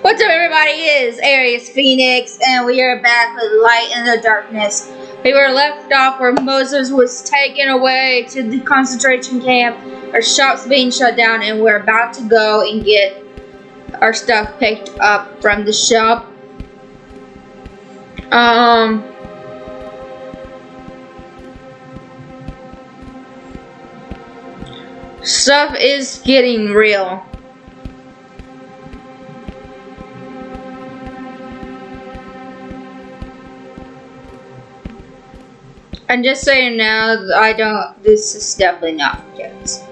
What's up, everybody? It is Aries Phoenix, and we are back with Light in the Darkness. We were left off where Moses was taken away to the concentration camp, our shop's being shut down, and we're about to go and get our stuff picked up from the shop. Stuff is getting real. I'm just saying now, this is definitely not kids.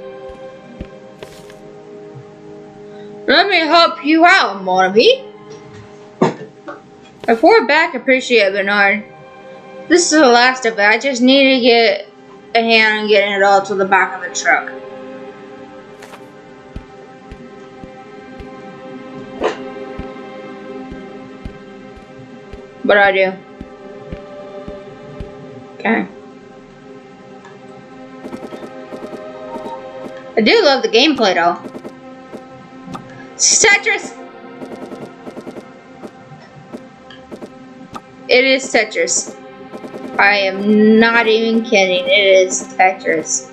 Let me help you out, Monaby. Before back, appreciate Bernard. This is the last of it. I just need to get a hand on getting it all to the back of the truck. But I do. Okay. I do love the gameplay though. Tetris! It is Tetris. I am not even kidding. It is Tetris.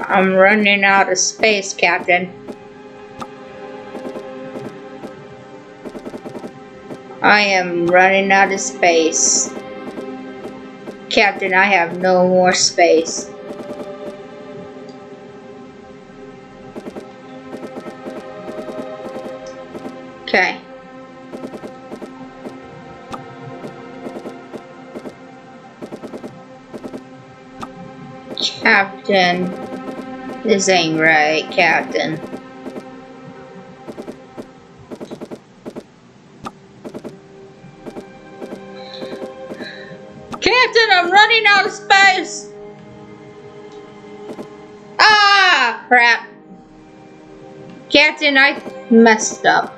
I'm running out of space, Captain. I am running out of space. Captain, I have no more space. Okay. Captain, this ain't right, Captain. Captain, I'm running out of space! Ah, crap. Captain, I messed up.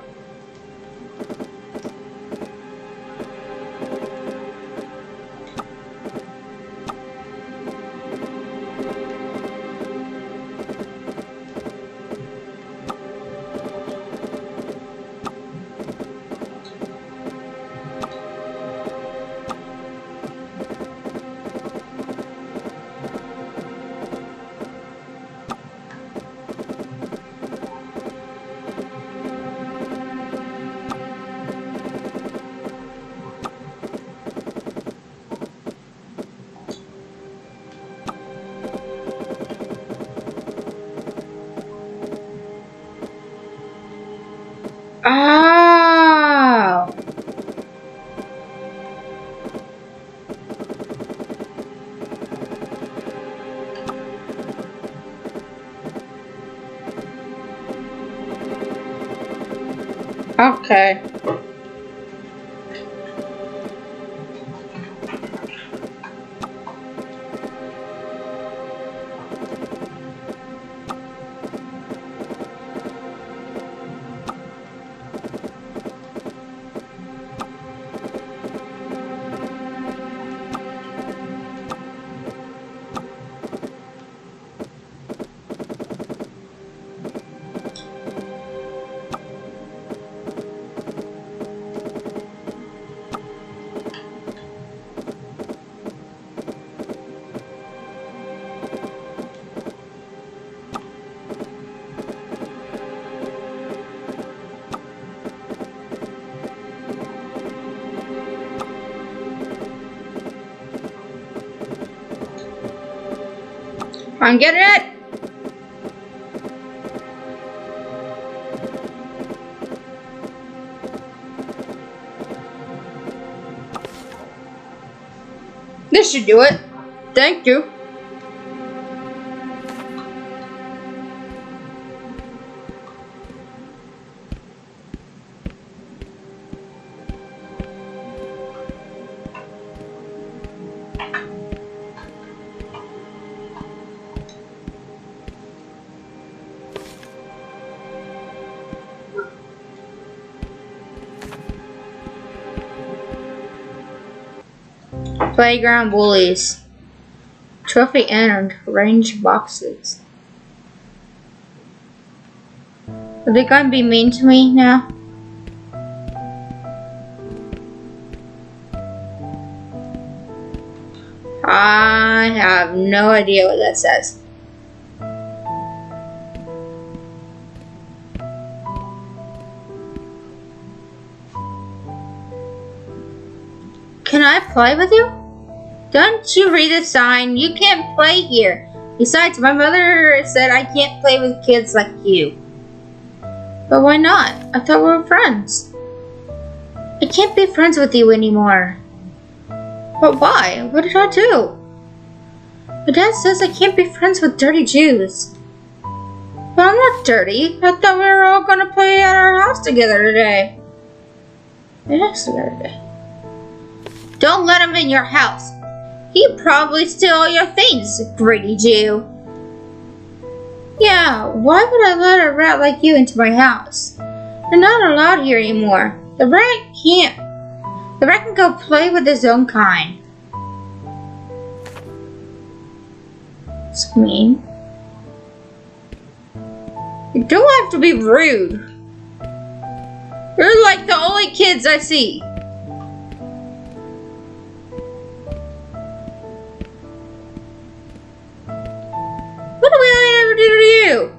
Oh. Okay. I'm getting it. This should do it. Thank you. Playground bullies. Trophy earned. Range boxes. Are they gonna be mean to me now? I have no idea what that says. Can I play with you? Don't you read the sign? You can't play here. Besides, my mother said I can't play with kids like you. But why not? I thought we were friends. I can't be friends with you anymore. But why? What did I do? My dad says I can't be friends with dirty Jews. But I'm not dirty. I thought we were all gonna play at our house together today. Yesterday. Don't let him in your house. He'd probably steal all your things, greedy Jew. Yeah, why would I let a rat like you into my house? You're not allowed here anymore. The rat can go play with his own kind. It's mean. You don't have to be rude. You're like the only kids I see. What do we ever do to you?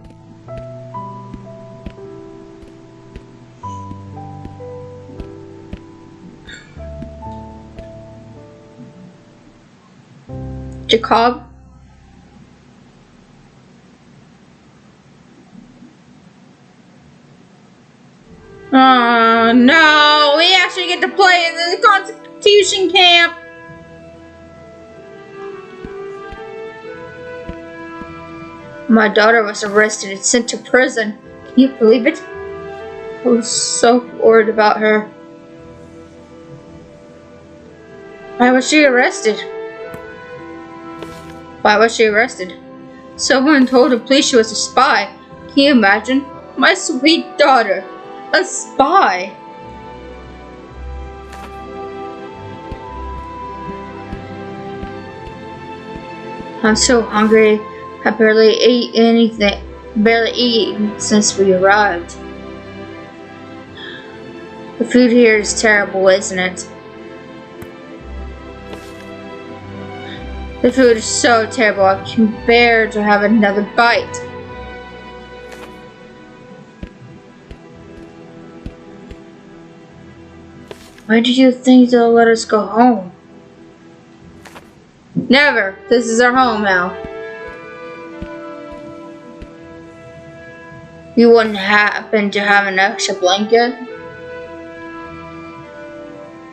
Jacob? Oh no, we actually get to play in the concentration camp. My daughter was arrested and sent to prison. Can you believe it? I was so worried about her. Why was she arrested? Why was she arrested? Someone told the police she was a spy. Can you imagine? My sweet daughter. A spy. I'm so hungry. I barely ate anything. Barely eaten since we arrived. The food here is terrible, isn't it? The food is so terrible, I can bear to have another bite. Why do you think they'll let us go home? Never. This is our home now. You wouldn't happen to have an extra blanket?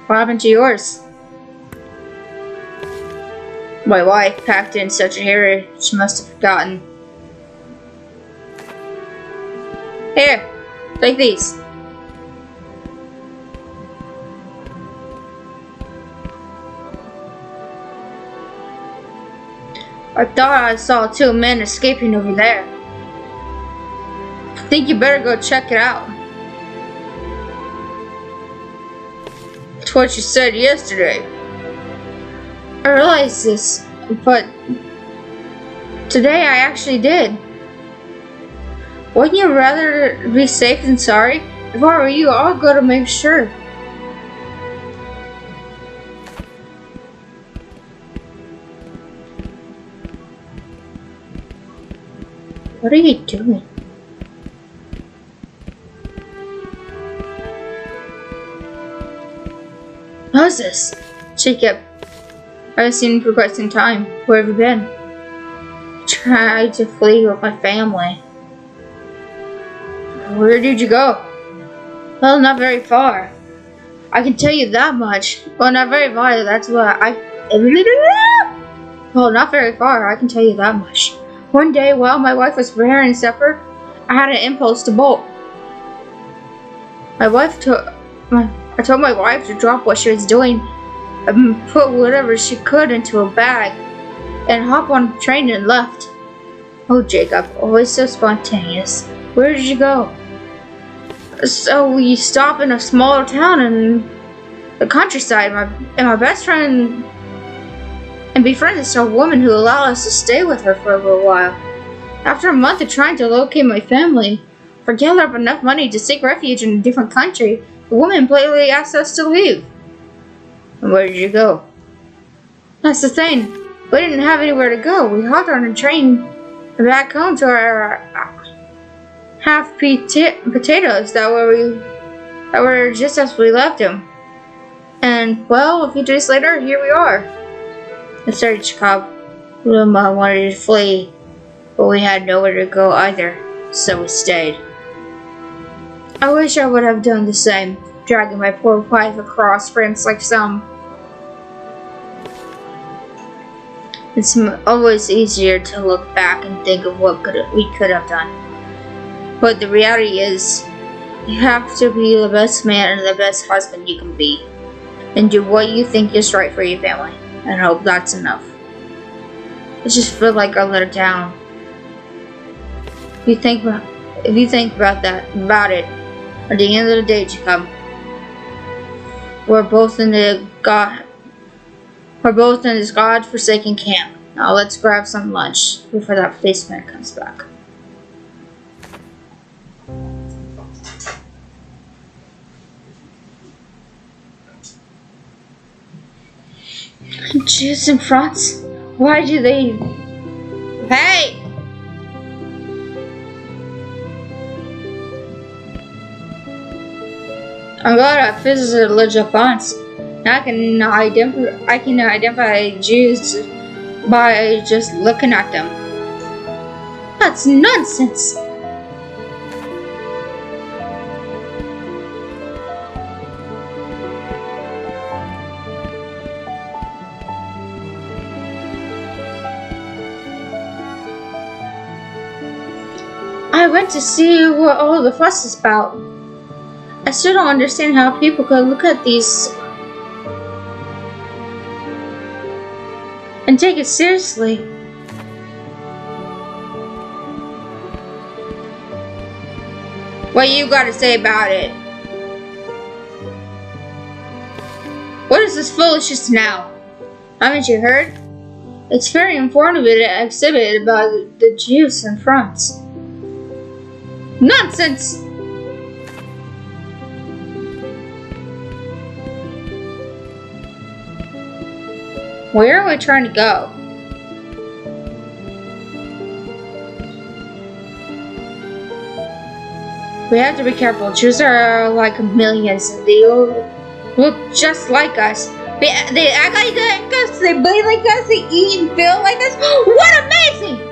What happened to yours? My wife packed in such a hurry, she must have forgotten. Here, take these. I thought I saw two men escaping over there. I think you better go check it out. It's what you said yesterday. I realized this, but today I actually did. Wouldn't you rather be safe than sorry? If I were you, I'll go to make sure. What are you doing? Moses! Jacob, I haven't seen you for quite some time. Where have you been? I tried to flee with my family. Where did you go? Well, not very far. I can tell you that much. Well, not very far, that's what Well, not very far, I can tell you that much. One day, while my wife was preparing supper, I had an impulse to bolt. I told my wife to drop what she was doing and put whatever she could into a bag and hop on a train and left. Oh, Jacob, always so spontaneous. Where did you go? So we stopped in a smaller town in the countryside, and my best friend and befriended a woman who allowed us to stay with her for a little while. After a month of trying to locate my family, or gather up enough money to seek refuge in a different country, the woman blatantly asked us to leave. And where did you go? That's the thing. We didn't have anywhere to go. We hopped on a train back home to our half potatoes that were just as we left them. And, well, a few days later, here we are. It started Jacob. Luma wanted to flee, but we had nowhere to go either, so we stayed. I wish I would have done the same, dragging my poor wife across France like some. It's always easier to look back and think of what we could have done. But the reality is, you have to be the best man and the best husband you can be, and do what you think is right for your family, and hope that's enough. I just feel like I let her down. If you think about it, at the end of the day, Jacob, we're both in this God-forsaken camp. Now let's grab some lunch before that policeman comes back. Jews in France? Why do they... Hey! I'm glad I visited Le Japon. I can identify Jews by just looking at them. That's nonsense. I went to see what all the fuss is about. I still don't understand how people could look at these and take it seriously. What you gotta say about it? What is this foolishness now? Haven't you heard? It's very informative exhibit about the Jews in France. Nonsense! Where are we trying to go? We have to be careful. Jews are like millions. They look just like us. They act like us. They bleed like us. They eat and feel like us. What amazing!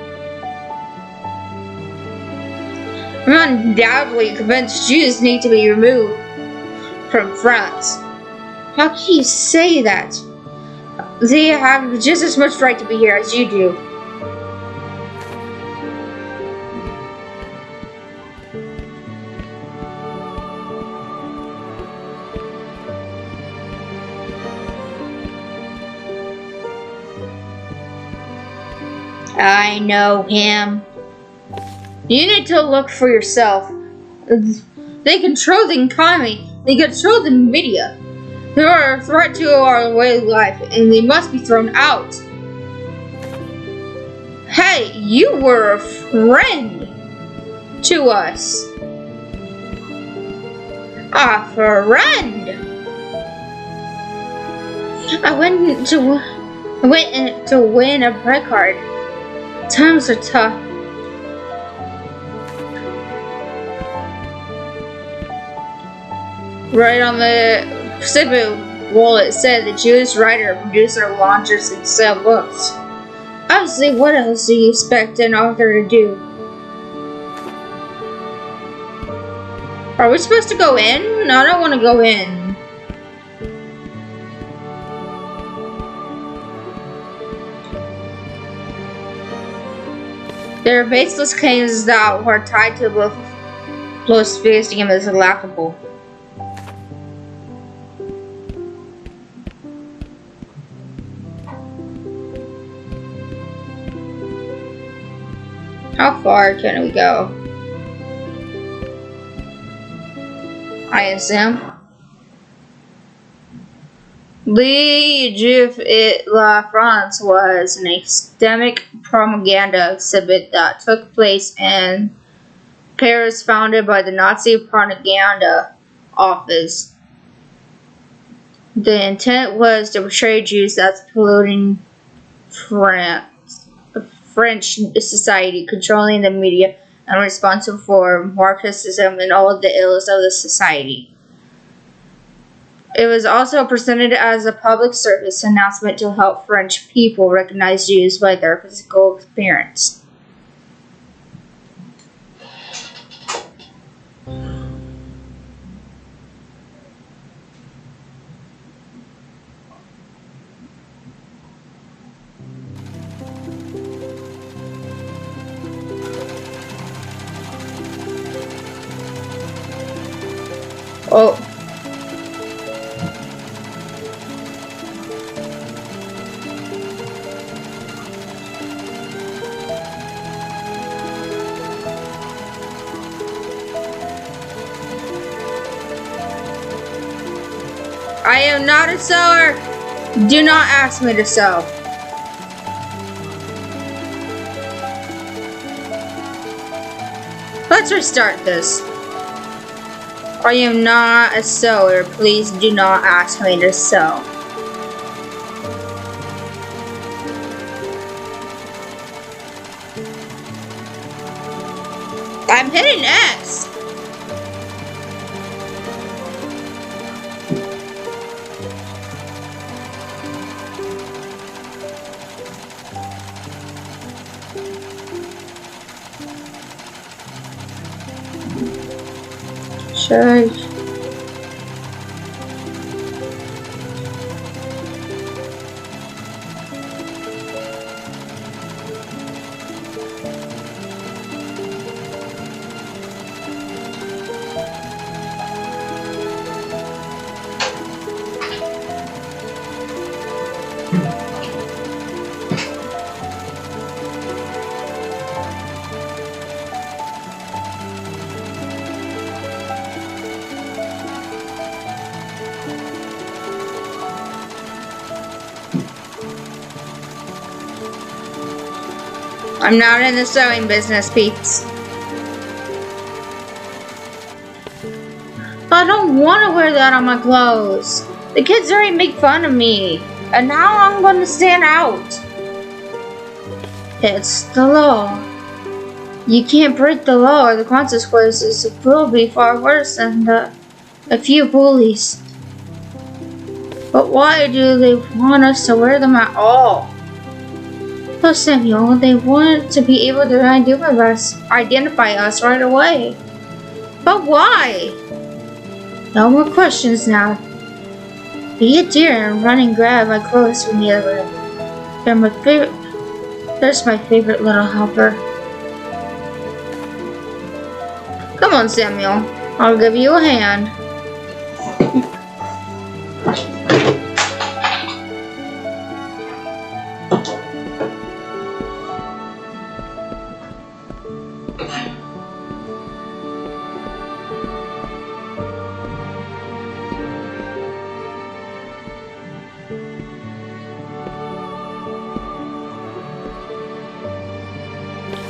I'm undoubtedly convinced Jews need to be removed from France. How can you say that? They have just as much right to be here as you do. I know him. You need to look for yourself. They control the economy. They control the media. They are a threat to our way of life, and they must be thrown out. Hey, you were a friend to us. A friend. I went to win a break card. Times are tough. Right on the Pacific wallet said the Jewish writer, producer, launches, and sell books. Obviously, what else do you expect an author to do? Are we supposed to go in? No, I don't want to go in. There are baseless claims that were tied to the Los Museum is laughable. How far can we go? I assume. Le Juif et la France was an academic propaganda exhibit that took place in Paris, founded by the Nazi propaganda office. The intent was to portray Jews as polluting French society, controlling the media, and responsible for Marxism and all the ills of the society. It was also presented as a public service announcement to help French people recognize Jews by their physical appearance. Oh. I am not a sewer. Do not ask me to sell. Let's restart this. I am not a seller. Please do not ask me to sell. I'm hitting X. Sure. I'm not in the sewing business, peeps. I don't want to wear that on my clothes. The kids already make fun of me, and now I'm going to stand out. It's the law. You can't break the law or the consequences will be far worse than a few bullies. But why do they want us to wear them at all? Oh, Samuel, they want to be able to identify us right away. But why? No more questions now. Be a dear and run and grab my clothes from the other room. There's my favorite little helper. Come on, Samuel. I'll give you a hand.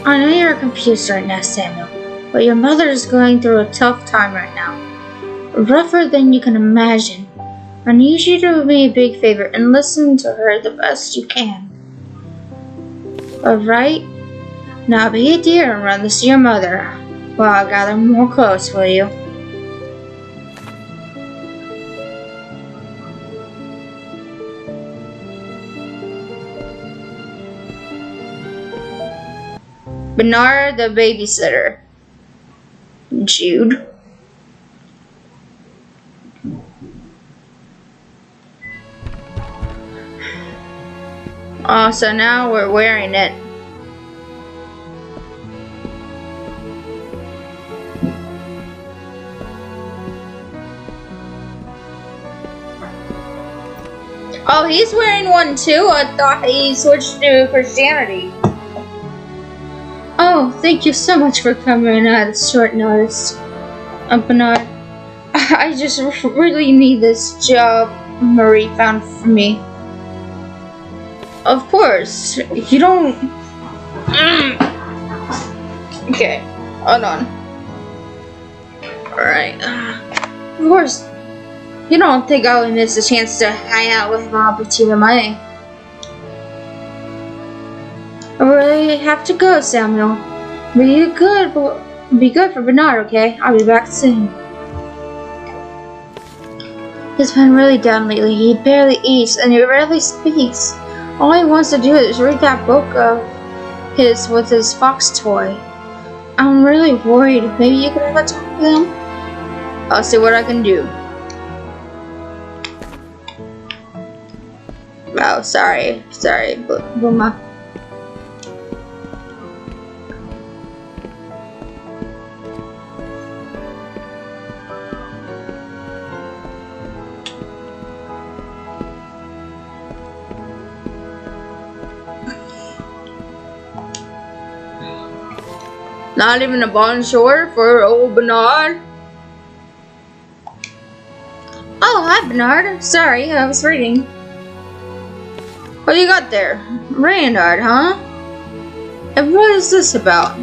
I know you're confused right now, Samuel, but your mother is going through a tough time right now. Rougher than you can imagine. I need you to do me a big favor and listen to her the best you can. Alright? Now be a dear and run this to your mother while I gather more clothes for you. Bernard the babysitter. Jude. Oh, so now we're wearing it. Oh, he's wearing one too? I thought he switched to Christianity. Oh, thank you so much for coming at short notice. Bernard, I just really need this job. Marie found for me. Of course, you don't... Okay, hold on. Alright. Of course, you don't think I would miss a chance to hang out with Mom and Tina May. I really have to go, Samuel. Be good for Bernard, okay? I'll be back soon. He's been really down lately. He barely eats and he rarely speaks. All he wants to do is read that book of his with his fox toy. I'm really worried. Maybe you could have a talk with him? I'll see what I can do. Oh, sorry, Buma. Not even a bonjour for old Bernard. Oh, hi Bernard. Sorry, I was reading. What you got there? Reynard, huh? And what is this about?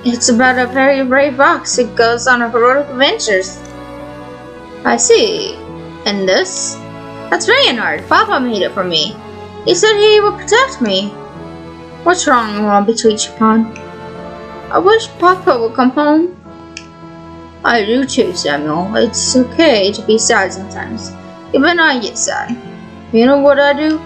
It's about a very brave fox who goes on heroic adventures. I see. And this? That's Reynard. Papa made it for me. He said he would protect me. What's wrong between you, Pon? I wish Papa would come home. I do too, Samuel. It's okay to be sad sometimes. Even I get sad. You know what I do?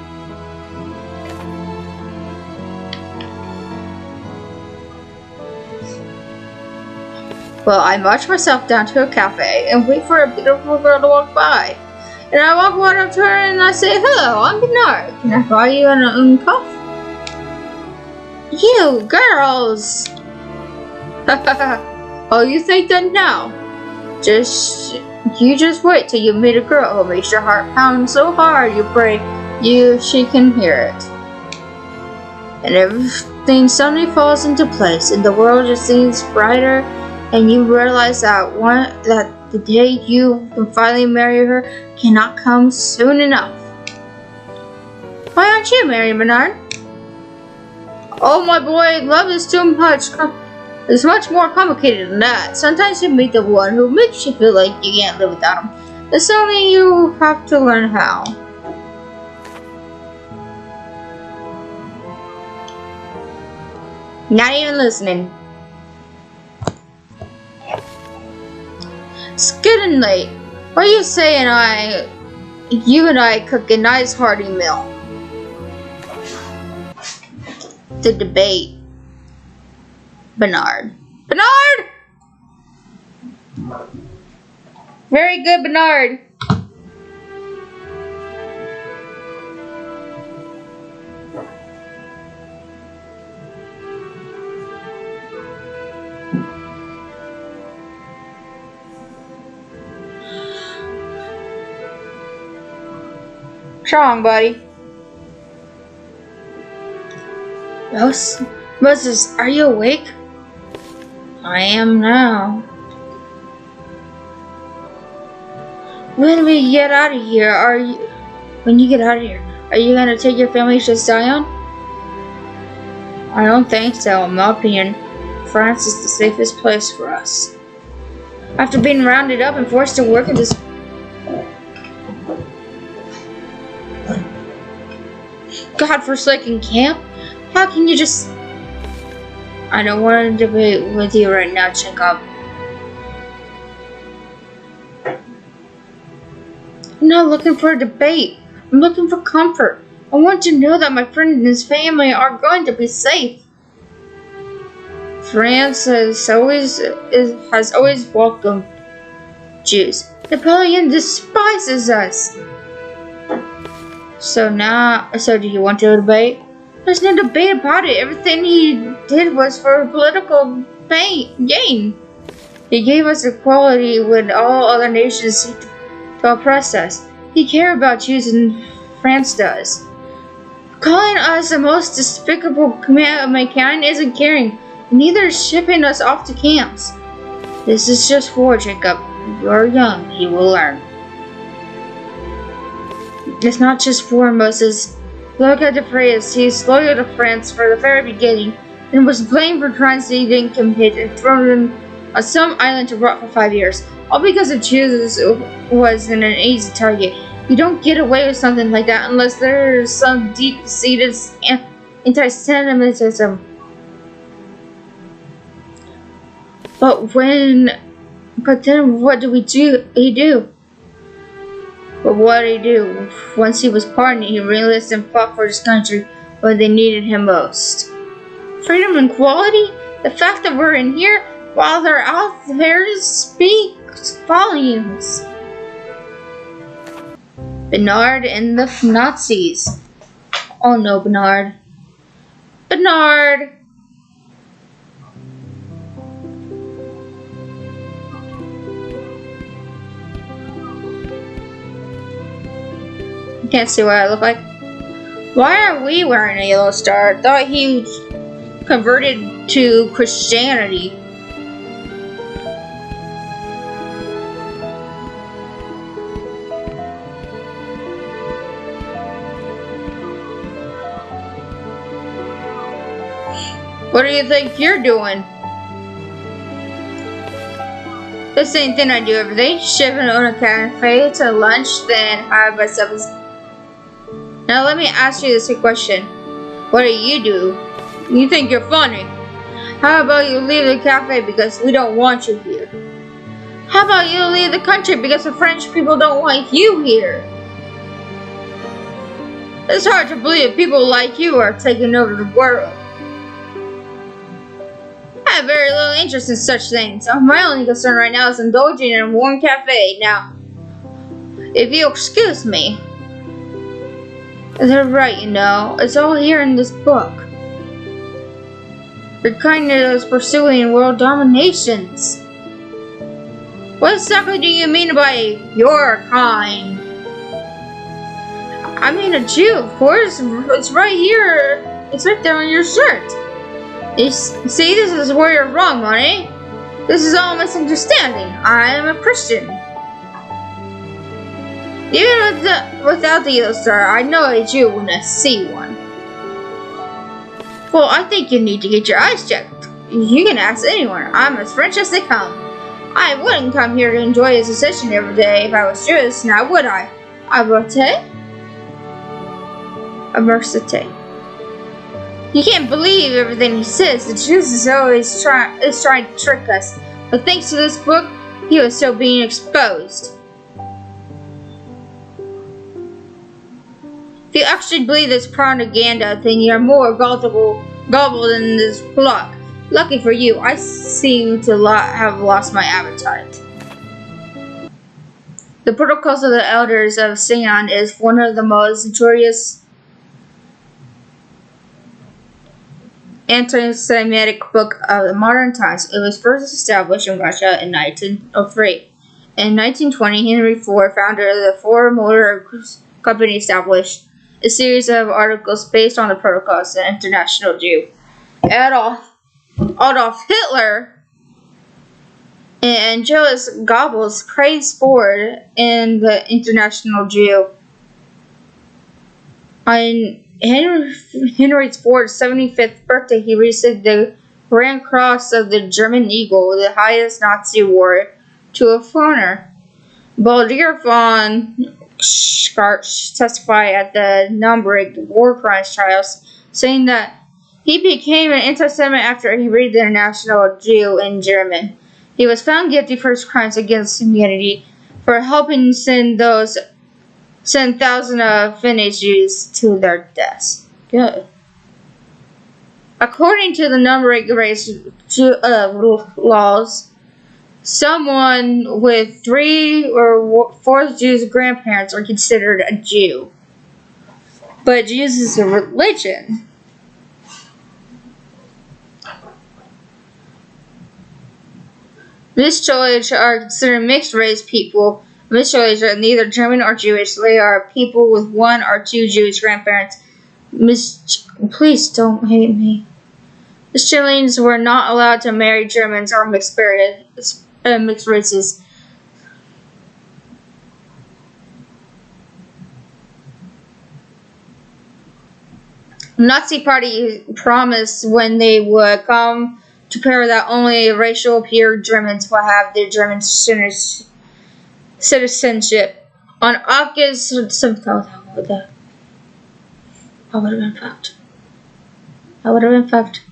Well, I march myself down to a cafe and wait for a beautiful girl to walk by. And I walk right up to her and I say, "Hello, I'm Bernard. Can I buy you an cup?" You girls! Oh, you think that now? You just wait till you meet a girl who makes your heart pound so hard you pray she can hear it. And everything suddenly falls into place and the world just seems brighter and you realize that the day you can finally marry her cannot come soon enough. Why aren't you married, Bernard? Oh my boy, love is too much. It's much more complicated than that. Sometimes you meet the one who makes you feel like you can't live without him. And suddenly you have to learn how. Not even listening. It's getting late. What do you say you and I cook a nice hearty meal? The debate. Bernard. Bernard! Very good, Bernard. Strong, buddy. Moses, are you awake? I am now. When you get out of here, are you gonna take your family to Zion? I don't think so. In my opinion, France is the safest place for us. After being rounded up and forced to work in this godforsaken camp, how can you just... I don't want to debate with you right now, Jacob. I'm not looking for a debate. I'm looking for comfort. I want to know that my friend and his family are going to be safe. France has always welcomed Jews. Napoleon despises us. So do you want to debate? There's no debate about it. Everything he did was for political gain. He gave us equality when all other nations seek to oppress us. He cares about Jews and France does. Calling us the most despicable command of mankind isn't caring. Neither is shipping us off to camps. This is just war, Jacob. You're young. You will learn. It's not just war, Moses. Look at the praise. He's loyal to France for the very beginning, and was blamed for crimes that he didn't commit and thrown on some island to rot for 5 years. All because of Jesus wasn't an easy target. You don't get away with something like that unless there's some deep-seated anti-Semitism. But then what do? But what did he do? Once he was pardoned, he re-enlisted and fought for his country when they needed him most. Freedom and equality? The fact that we're in here while they're out there speaks volumes. Bernard and the Nazis. Oh no, Bernard. Bernard! You can't see what I look like. Why are we wearing a yellow star? I thought he converted to Christianity. What do you think you're doing? The same thing I do every day. Shift and own a cafe to lunch, then have myself. Now let me ask you this question. What do? You think you're funny. How about you leave the cafe because we don't want you here? How about you leave the country because the French people don't want you here? It's hard to believe people like you are taking over the world. I have very little interest in such things. My only concern right now is indulging in a warm cafe. Now, if you'll excuse me. They're right, you know. It's all here in this book. Your kind is pursuing world dominations. What exactly do you mean by your kind? I mean a Jew, of course. It's right here. It's right there on your shirt. You see, this is where you're wrong, Monty. This is all a misunderstanding. I am a Christian. Even without the yellow star, I know a Jew when I see one. Well, I think you need to get your eyes checked. You can ask anyone. I'm as French as they come. I wouldn't come here to enjoy his session every day if I was Jewish, now would I? A mercite. You can't believe everything he says. The Jews is always trying to trick us. But thanks to this book, he was still being exposed. If you actually believe this propaganda thing, you're more gullible than this block. Lucky for you, I seem to have lost my appetite. The Protocols of the Elders of Sion is one of the most notorious anti-Semitic book of the modern times. It was first established in Russia in 1903. In 1920, Henry Ford, founder of the Ford Motor Company, established a series of articles based on the Protocols of the International Jew. Adolf Hitler and Joseph Goebbels praised Ford and the International Jew. On Henry Ford's 75th birthday, he received the Grand Cross of the German Eagle, the highest Nazi award, to a foreigner. Baldur von Schwarz testified at the Nuremberg war crimes trials, saying that he became an anti-Semite after he read the International Jew in German. He was found guilty for his crimes against humanity for helping send thousands of Finnish Jews to their deaths. Good. According to the Nuremberg race laws, someone with 3 or 4 Jews' grandparents are considered a Jew. But Jews is a religion. Mistchoids are considered mixed-race people. Mistchoids are neither German or Jewish. They are people with 1 or 2 Jewish grandparents. Please don't hate me. Mistchoids were not allowed to marry Germans or mixed races. Nazi Party promised when they would come to power that only racial pure Germans will have their German citizenship. On August 7th, I would have been fucked. I would have been fucked.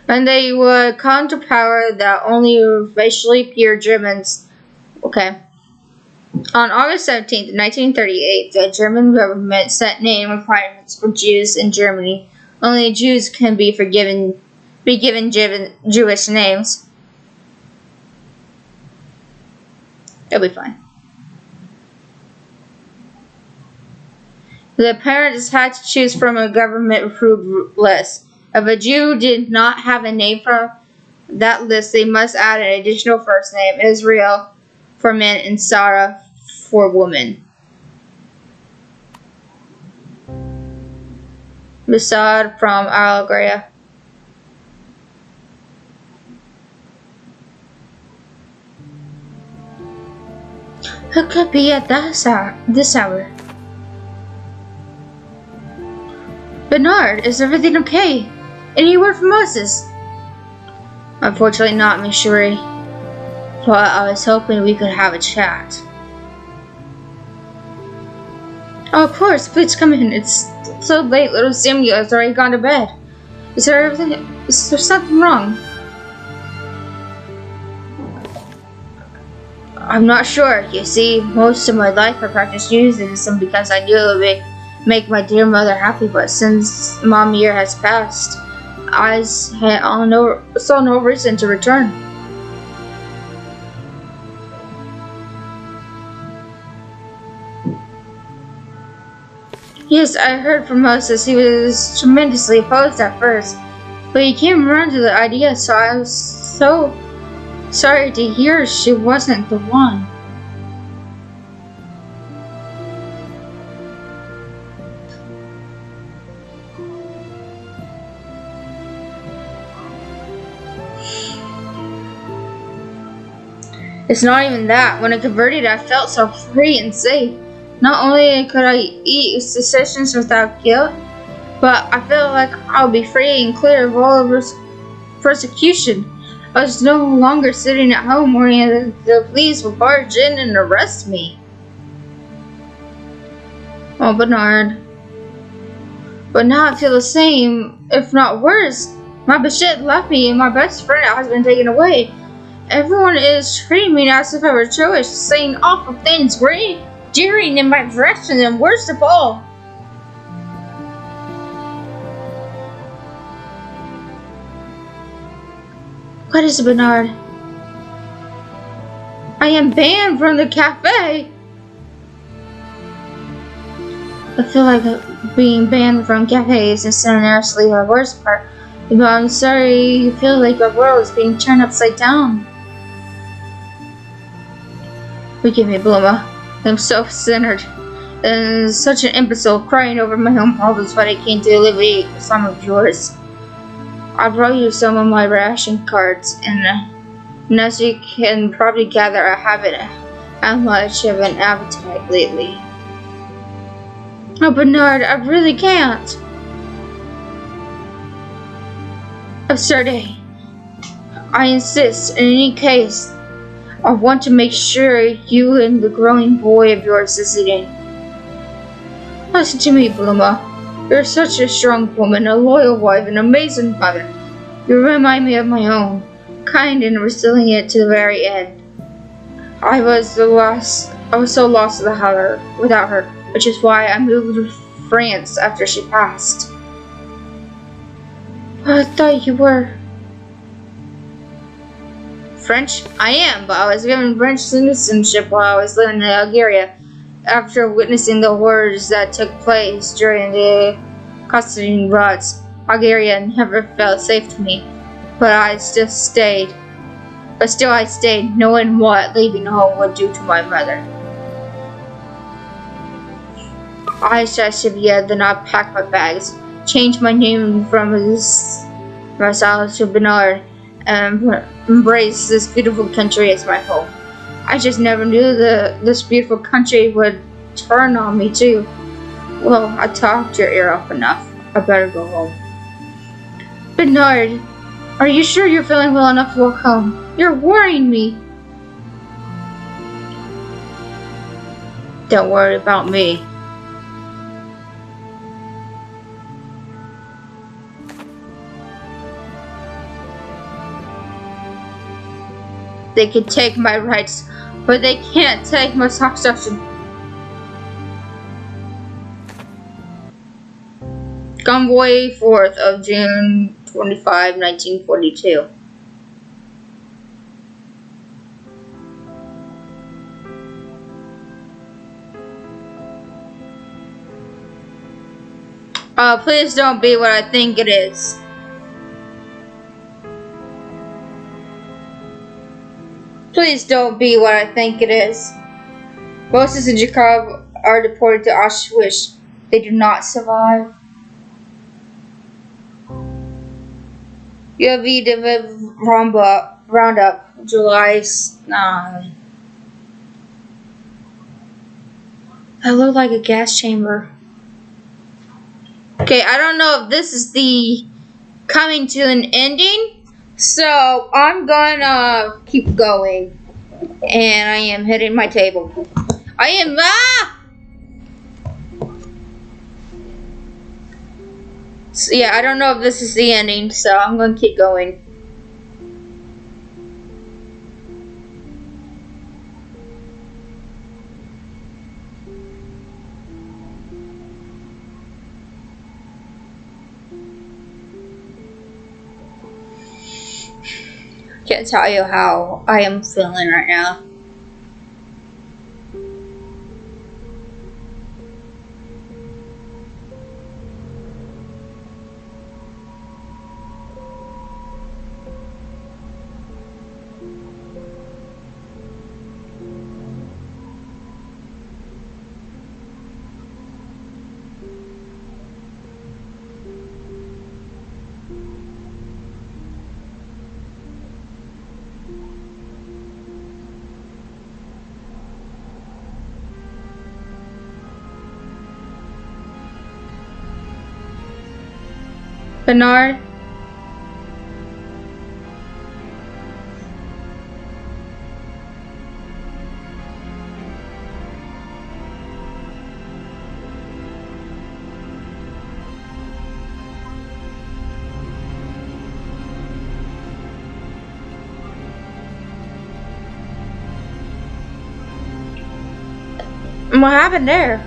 And they would come to power that only racially pure Germans. Okay. On August 17th, 1938, the German government set name requirements for Jews in Germany. Only Jews can be given Jewish names. It'll be fine. The parents had to choose from a government-approved list. If a Jew did not have a name from that list, they must add an additional first name: Israel for men and Sarah for women. Mossad from Algeria. Who could be at this hour? Bernard, is everything okay? Any word from Moses? Unfortunately not, Miss Cherie. But I was hoping we could have a chat. Oh, of course, please come in. It's so late, little Samuel has already gone to bed. Is there something wrong? I'm not sure. You see, most of my life I practiced Judaism because I knew it would make my dear mother happy, but since Mom year has passed, I saw no reason to return. Yes, I heard from Moses. He was tremendously opposed at first, but he came around to the idea, so I was so sorry to hear she wasn't the one. It's not even that. When I converted, I felt so free and safe. Not only could I eat decisions without guilt, but I felt like I'll be free and clear of all of persecution. I was no longer sitting at home worrying that the police would barge in and arrest me. Oh, Bernard. But now I feel the same, if not worse. My Bashit left me and my best friend has been taken away. Everyone is treating me as if I were Jewish, saying awful things, jeering in my direction, and worst of all, what is it, Bernard? I am banned from the cafe. I feel like being banned from cafes is seriously the worst part. But I'm sorry you feel like your world is being turned upside down. Forgive me, Bluma. I'm self-centered and such an imbecile, crying over my own problems, but I came to alleviate some of yours. I brought you some of my ration cards, and as you can probably gather, I haven't had much of an appetite lately. Oh, Bernard, I really can't. Absurde. I insist, in any case, I want to make sure you and the growing boy of yours is eating. Listen to me, Bluma. You're such a strong woman, a loyal wife, an amazing mother. You remind me of my own, kind and resilient to the very end. I was so lost without her, which is why I moved to France after she passed. I thought you were French? I am, but I was given French citizenship while I was living in Algeria after witnessing the horrors that took place during the Constantine riots. Algeria never felt safe to me, but I still stayed, knowing what leaving home would do to my mother. I should then I packed my bags, changed my name from Marcel to Bernard, and embrace this beautiful country as my home. I just never knew this beautiful country would turn on me too. Well, I talked your ear off enough. I better go home. Bernard, are you sure you're feeling well enough to walk home? You're worrying me. Don't worry about me. They can take my rights, but they can't take my succession. Convoy 4th of June 25, 1942. Please don't be what I think it is. Please don't be what I think it is. Moses and Jacob are deported to Auschwitz. They do not survive. UAV Diviv Roundup, July 9. That looked like a gas chamber. Okay, I don't know if this is the coming to an ending, so I'm gonna keep going. And I am hitting my table. I am So yeah, I don't know if this is the ending, so I'm gonna keep going. Can't tell you how I am feeling right now. Bernard? What happened there?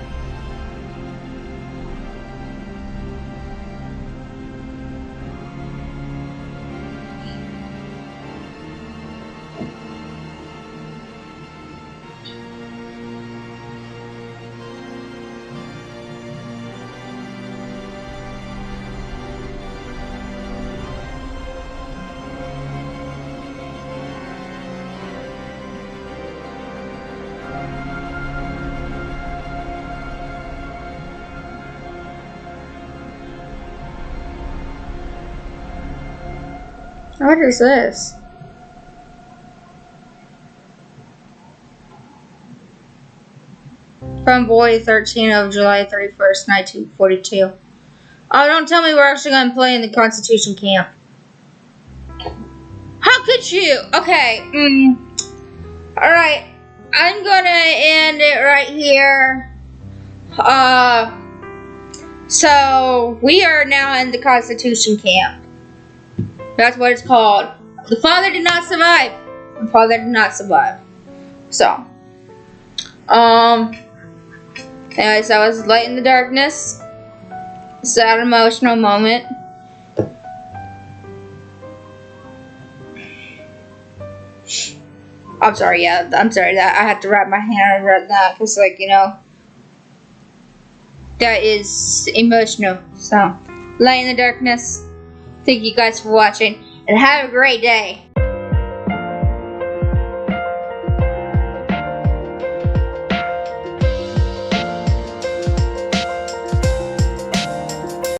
What is this? From Boy 13 of July 31st, 1942. Oh, don't tell me we're actually going to play in the Constitution camp. How could you? Okay. Alright. I'm going to end it right here. So, we are now in the Constitution camp. That's what it's called. The father did not survive. The father did not survive. So, anyways, that was Light in the Darkness. Sad, emotional moment. I'm sorry, yeah, I'm sorry that I had to wrap my hand around that because, like, you know, that is emotional. So, Light in the Darkness. Thank you guys for watching and have a great day.